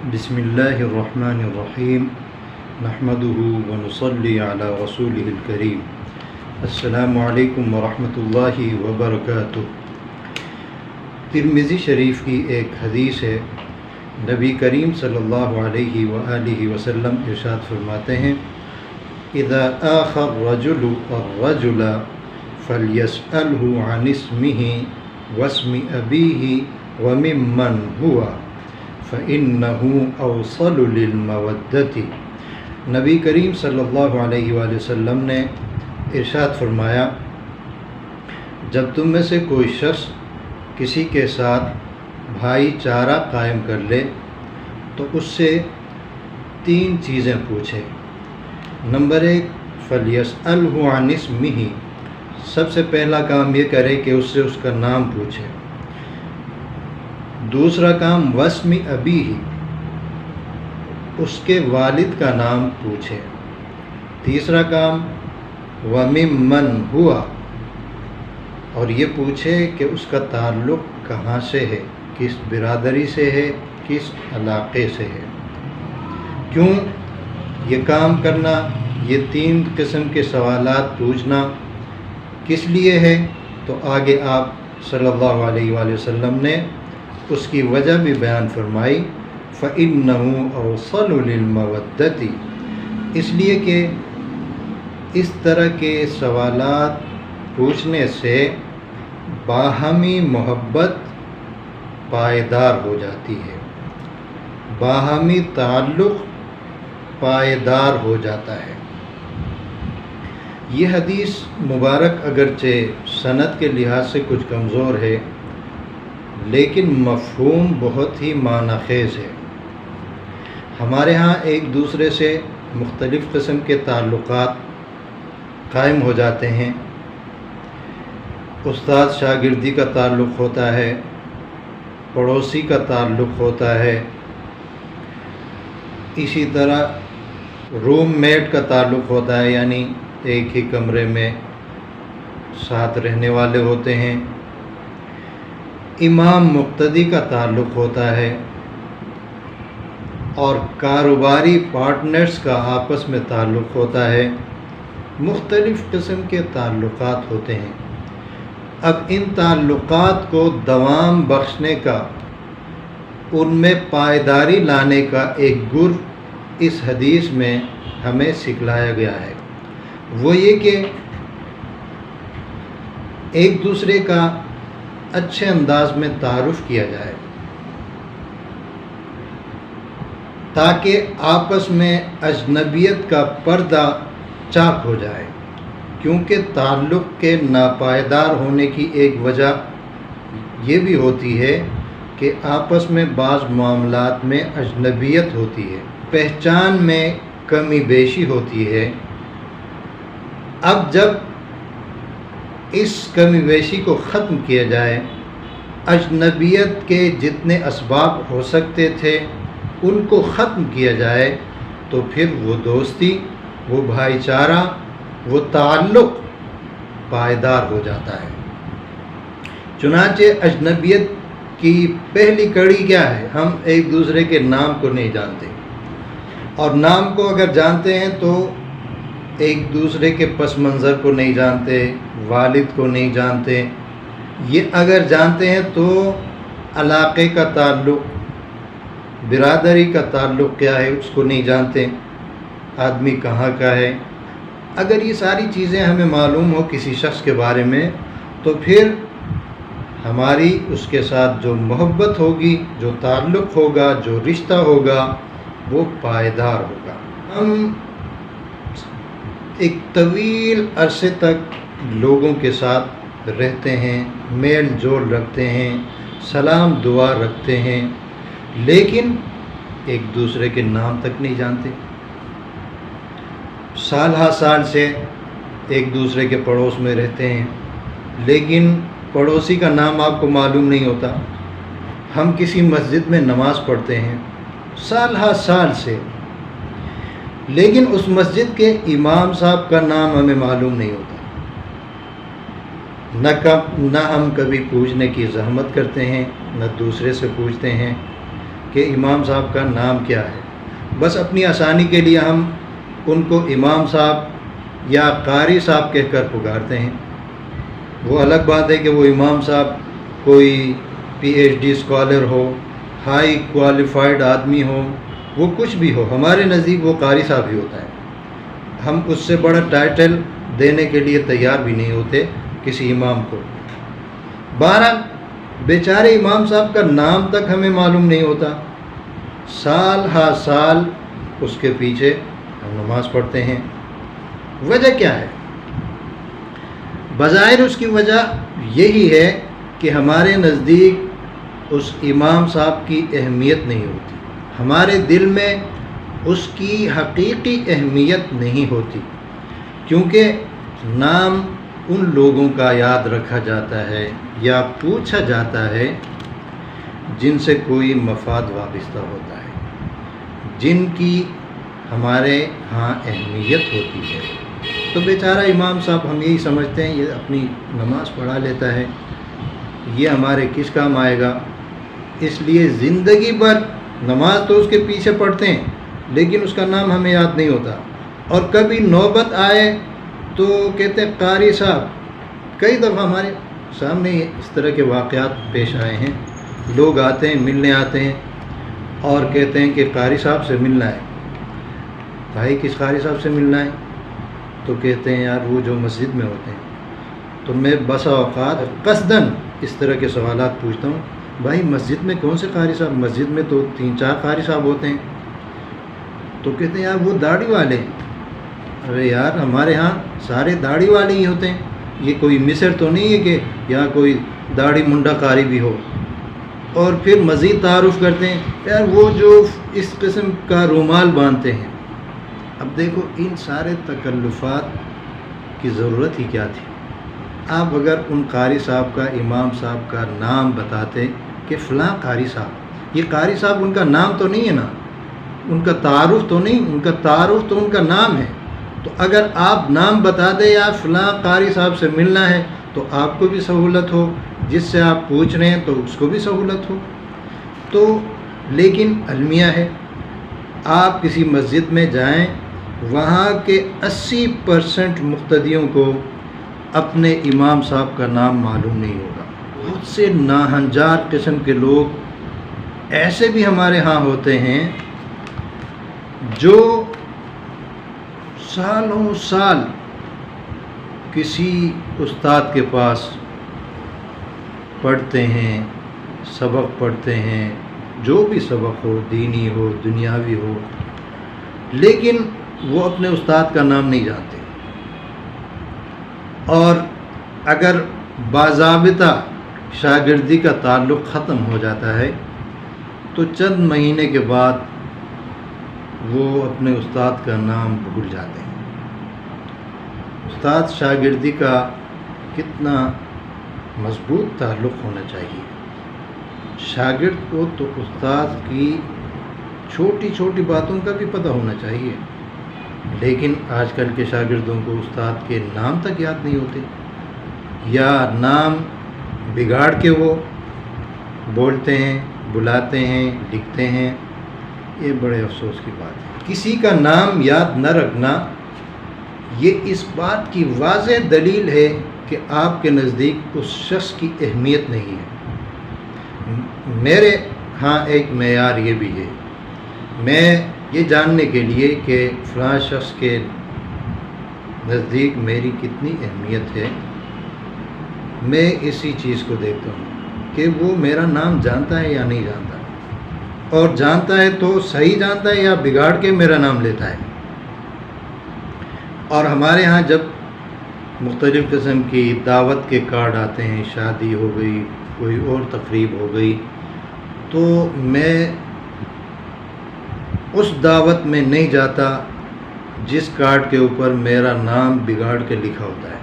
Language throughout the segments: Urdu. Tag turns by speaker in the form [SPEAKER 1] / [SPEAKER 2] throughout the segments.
[SPEAKER 1] بسم اللہ الرحمن الرحیم نحمدہ ونصلی علی رسولہ الکریم۔ السلام علیکم ورحمۃ اللہ وبرکاتہ۔ ترمذی شریف کی ایک حدیث ہے، نبی کریم صلی اللہ علیہ وآلہ وسلم ارشاد فرماتے ہیں، اذا آخى الرجل الرجل فلیسألہ عن اسمہ واسم ابیہ وممن ہوا فإنه اوصل للمودۃ۔ نبی کریم صلی اللہ علیہ وآلہ وسلم نے ارشاد فرمایا، جب تم میں سے کوئی شخص کسی کے ساتھ بھائی چارہ قائم کر لے تو اس سے 3 چیزیں پوچھے۔ نمبر 1، فلیسألہ عن اسمہ، سب سے پہلا کام یہ کرے کہ اس سے اس کا نام پوچھے۔ دوسرا کام واسم ابیہ، اس کے والد کا نام پوچھے۔ تیسرا کام وممن ہوا، اور یہ پوچھے کہ اس کا تعلق کہاں سے ہے، کس برادری سے ہے، کس علاقے سے ہے۔ کیوں یہ کام کرنا، یہ 3 قسم کے سوالات پوچھنا کس لیے ہے؟ تو آگے آپ صلی اللہ علیہ وآلہ وسلم نے اس کی وجہ بھی بیان فرمائی، فَإِنَّهُ أَوْصَلُ لِلْمَوَدَّةِ، اس لیے کہ اس طرح کے سوالات پوچھنے سے باہمی محبت پائیدار ہو جاتی ہے، باہمی تعلق پائیدار ہو جاتا ہے۔ یہ حدیث مبارک اگرچہ سند کے لحاظ سے کچھ کمزور ہے، لیکن مفہوم بہت ہی معنی خیز ہے۔ ہمارے ہاں ایک دوسرے سے مختلف قسم کے تعلقات قائم ہو جاتے ہیں۔ استاد شاگردی کا تعلق ہوتا ہے، پڑوسی کا تعلق ہوتا ہے، اسی طرح روم میٹ کا تعلق ہوتا ہے، یعنی ایک ہی کمرے میں ساتھ رہنے والے ہوتے ہیں۔ امام مقتدی کا تعلق ہوتا ہے، اور کاروباری پارٹنرز کا آپس میں تعلق ہوتا ہے۔ مختلف قسم کے تعلقات ہوتے ہیں۔ اب ان تعلقات کو دوام بخشنے کا، ان میں پائیداری لانے کا ایک گر اس حدیث میں ہمیں سکھلایا گیا ہے، وہ یہ کہ ایک دوسرے کا اچھے انداز میں تعارف کیا جائے، تاکہ آپس میں اجنبیت کا پردہ چاک ہو جائے، کیونکہ تعلق کے ناپائیدار ہونے کی ایک وجہ یہ بھی ہوتی ہے کہ آپس میں بعض معاملات میں اجنبیت ہوتی ہے، پہچان میں کمی بیشی ہوتی ہے۔ اب جب اس کمی بیشی کو ختم کیا جائے، اجنبیت کے جتنے اسباب ہو سکتے تھے ان کو ختم کیا جائے، تو پھر وہ دوستی، وہ بھائی چارہ، وہ تعلق پائیدار ہو جاتا ہے۔ چنانچہ اجنبیت کی پہلی کڑی کیا ہے؟ ہم ایک دوسرے کے نام کو نہیں جانتے، اور نام کو اگر جانتے ہیں تو ایک دوسرے کے پس منظر کو نہیں جانتے، والد کو نہیں جانتے۔ یہ اگر جانتے ہیں تو علاقے کا تعلق، برادری کا تعلق کیا ہے اس کو نہیں جانتے، آدمی کہاں کا ہے۔ اگر یہ ساری چیزیں ہمیں معلوم ہو کسی شخص کے بارے میں، تو پھر ہماری اس کے ساتھ جو محبت ہوگی، جو تعلق ہوگا، جو رشتہ ہوگا، وہ پائیدار ہوگا۔ ہم ایک طویل عرصے تک لوگوں کے ساتھ رہتے ہیں، میل جول رکھتے ہیں، سلام دعا رکھتے ہیں، لیکن ایک دوسرے کے نام تک نہیں جانتے۔ سال ہا سال سے ایک دوسرے کے پڑوس میں رہتے ہیں، لیکن پڑوسی کا نام آپ کو معلوم نہیں ہوتا۔ ہم کسی مسجد میں نماز پڑھتے ہیں سال ہا سال سے، لیکن اس مسجد کے امام صاحب کا نام ہمیں معلوم نہیں ہوتا۔ نہ ہم کبھی پوچھنے کی زحمت کرتے ہیں، نہ دوسرے سے پوچھتے ہیں۔ کہ امام صاحب کا نام کیا ہے، بس اپنی آسانی کے لیے ہم ان کو امام صاحب یا قاری صاحب کہہ کر پکارتے ہیں۔ وہ الگ بات ہے کہ وہ امام صاحب کوئی پی ایچ ڈی اسکالر ہو، ہائی کوالیفائڈ آدمی ہو، وہ کچھ بھی ہو، ہمارے نزدیک وہ قاری صاحب ہی ہوتا ہے۔ ہم اس سے بڑا ٹائٹل دینے کے لیے تیار بھی نہیں ہوتے کسی امام کو۔ بہرحال بیچارے امام صاحب کا نام تک ہمیں معلوم نہیں ہوتا، سال ہر سال اس کے پیچھے ہم نماز پڑھتے ہیں۔ وجہ کیا ہے؟ بظاہر اس کی وجہ یہی ہے کہ ہمارے نزدیک اس امام صاحب کی اہمیت نہیں ہوتی، ہمارے دل میں اس کی حقیقی اہمیت نہیں ہوتی، کیونکہ نام ان لوگوں کا یاد رکھا جاتا ہے یا پوچھا جاتا ہے جن سے کوئی مفاد وابستہ ہوتا ہے، جن کی ہمارے ہاں اہمیت ہوتی ہے۔ تو بیچارہ امام صاحب ہم یہی سمجھتے ہیں یہ اپنی نماز پڑھا لیتا ہے، یہ ہمارے کس کام آئے گا، اس لیے زندگی بھر نماز تو اس کے پیچھے پڑھتے ہیں لیکن اس کا نام ہمیں یاد نہیں ہوتا، اور کبھی نوبت آئے تو کہتے ہیں قاری صاحب۔ کئی دفعہ ہمارے سامنے اس طرح کے واقعات پیش آئے ہیں، لوگ آتے ہیں، ملنے آتے ہیں اور کہتے ہیں کہ قاری صاحب سے ملنا ہے۔ بھائی کس قاری صاحب سے ملنا ہے؟ تو کہتے ہیں یار وہ جو مسجد میں ہوتے ہیں۔ تو میں بسا اوقات قصداً اس طرح کے سوالات پوچھتا ہوں، بھائی مسجد میں کون سے قاری صاحب؟ مسجد میں تو 3-4 قاری صاحب ہوتے ہیں۔ تو کہتے ہیں یار وہ داڑھی والے ہیں۔ ارے یار ہمارے ہاں سارے داڑھی والے ہی ہوتے ہیں، یہ کوئی مصر تو نہیں ہے کہ یہاں کوئی داڑھی منڈا قاری بھی ہو۔ اور پھر مزید تعارف کرتے ہیں یار وہ جو اس قسم کا رومال باندھتے ہیں۔ اب دیکھو ان سارے تکلفات کی ضرورت ہی کیا تھی؟ آپ اگر ان قاری صاحب کا، امام صاحب کا نام بتاتے کہ فلاں قاری صاحب، یہ قاری صاحب ان کا نام تو نہیں ہے نا، ان کا تعارف تو نہیں، ان کا تعارف تو ان کا نام ہے۔ تو اگر آپ نام بتا دیں یا فلاں قاری صاحب سے ملنا ہے تو آپ کو بھی سہولت ہو، جس سے آپ پوچھ رہے ہیں تو اس کو بھی سہولت ہو۔ تو لیکن المیہ ہے، آپ کسی مسجد میں جائیں، وہاں کے 80% مقتدیوں کو اپنے امام صاحب کا نام معلوم نہیں ہوگا۔ بہت سے ناہنجار قسم کے لوگ ایسے بھی ہمارے ہاں ہوتے ہیں جو سالوں سال کسی استاد کے پاس پڑھتے ہیں، سبق پڑھتے ہیں، جو بھی سبق ہو، دینی ہو، دنیاوی ہو، لیکن وہ اپنے استاد کا نام نہیں جانتے، اور اگر باضابطہ شاگردی کا تعلق ختم ہو جاتا ہے تو چند مہینے کے بعد وہ اپنے استاد کا نام بھول جاتے ہیں۔ استاد شاگردی کا کتنا مضبوط تعلق ہونا چاہیے، شاگرد کو تو استاد کی چھوٹی چھوٹی باتوں کا بھی پتہ ہونا چاہیے، لیکن آج کل کے شاگردوں کو استاد کے نام تک یاد نہیں ہوتے، یا نام بگاڑ کے وہ بولتے ہیں، بلاتے ہیں، لکھتے ہیں۔ یہ بڑے افسوس کی بات ہے۔ کسی کا نام یاد نہ رکھنا یہ اس بات کی واضح دلیل ہے کہ آپ کے نزدیک اس شخص کی اہمیت نہیں ہے۔ میرے ہاں ایک معیار یہ بھی ہے، میں یہ جاننے کے لیے کہ فلاں شخص کے نزدیک میری کتنی اہمیت ہے، میں اسی چیز کو دیکھتا ہوں کہ وہ میرا نام جانتا ہے یا نہیں جانتا، اور جانتا ہے تو صحیح جانتا ہے یا بگاڑ کے میرا نام لیتا ہے۔ اور ہمارے ہاں جب مختلف قسم کی دعوت کے کارڈ آتے ہیں، شادی ہو گئی، کوئی اور تقریب ہو گئی، تو میں اس دعوت میں نہیں جاتا جس کارڈ کے اوپر میرا نام بگاڑ کے لکھا ہوتا ہے،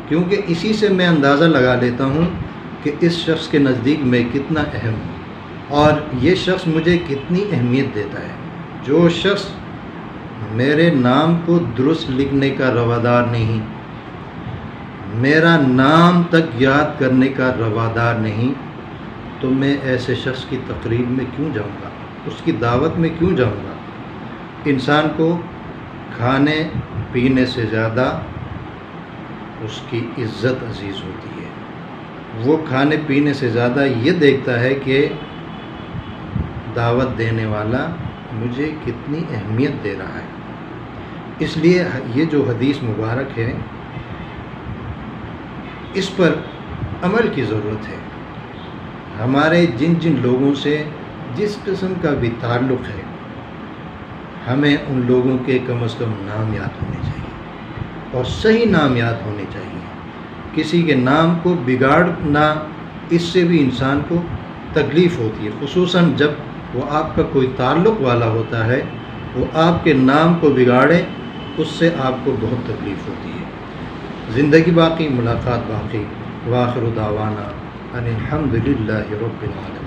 [SPEAKER 1] کیونکہ اسی سے میں اندازہ لگا لیتا ہوں کہ اس شخص کے نزدیک میں کتنا اہم ہوں اور یہ شخص مجھے کتنی اہمیت دیتا ہے۔ جو شخص میرے نام کو درست لکھنے کا روادار نہیں، میرا نام تک یاد کرنے کا روادار نہیں، تو میں ایسے شخص کی تقریب میں کیوں جاؤں گا؟ اس کی دعوت میں کیوں جاؤں گا؟ انسان کو کھانے پینے سے زیادہ اس کی عزت عزیز ہوتی ہے۔ وہ کھانے پینے سے زیادہ یہ دیکھتا ہے کہ دعوت دینے والا مجھے کتنی اہمیت دے رہا ہے۔ اس لیے یہ جو حدیث مبارک ہے اس پر عمل کی ضرورت ہے۔ ہمارے جن جن لوگوں سے جس قسم کا بھی تعلق ہے، ہمیں ان لوگوں کے کم از کم نام یاد ہونے چاہیے، اور صحیح نام یاد ہونے چاہیے۔ کسی کے نام کو بگاڑنا، اس سے بھی انسان کو تکلیف ہوتی ہے، خصوصاً جب وہ آپ کا کوئی تعلق والا ہوتا ہے، وہ آپ کے نام کو بگاڑے، اس سے آپ کو بہت تکلیف ہوتی ہے۔ زندگی باقی، ملاقات باقی۔ وآخر دعوانا ان الحمد للہ رب العالمین۔